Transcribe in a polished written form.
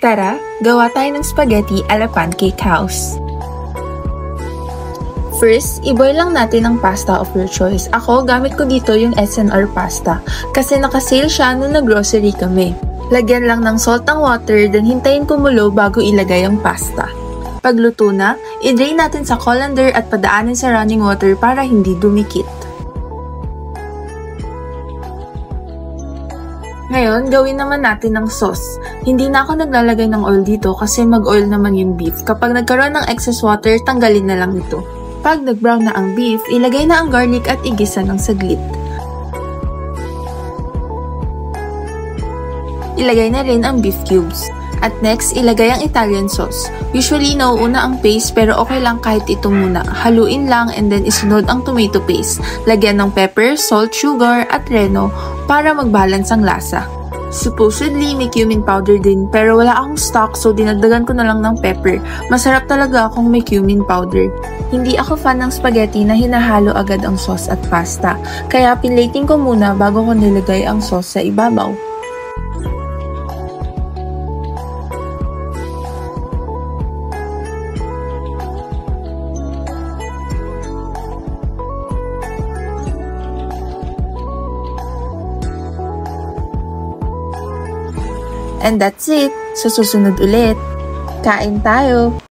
Tara, gawa tayo ng spaghetti ala pancake house. First, i-boil lang natin ang pasta of your choice. Ako, gamit ko dito yung SNR pasta kasi nakasale siya nung nag-grocery kami. Lagyan lang ng salt ang water, then hintayin kumulo bago ilagay ang pasta. Pagluto na, i-drain natin sa colander at padaanin sa running water para hindi dumikit. Ngayon, gawin naman natin ng sauce. Hindi na ako naglalagay ng oil dito kasi mag-oil naman yung beef. Kapag nagkaroon ng excess water, tanggalin na lang ito. Pag nag-brown na ang beef, ilagay na ang garlic at igisa ng saglit. Ilagay na rin ang beef cubes. At next, ilagay ang Italian sauce. Usually, nauuna ang paste pero okay lang kahit ito muna. Haluin lang and then isunod ang tomato paste. Lagyan ng pepper, salt, sugar, at reno para mag-balance ang lasa. Supposedly, may cumin powder din pero wala akong stock so dinagdagan ko na lang ng pepper. Masarap talaga kung may cumin powder. Hindi ako fan ng spaghetti na hinahalo agad ang sauce at pasta. Kaya pinlating ko muna bago ko nilagay ang sauce sa ibabaw. And that's it. Sa susunod ulit. Kain tayo!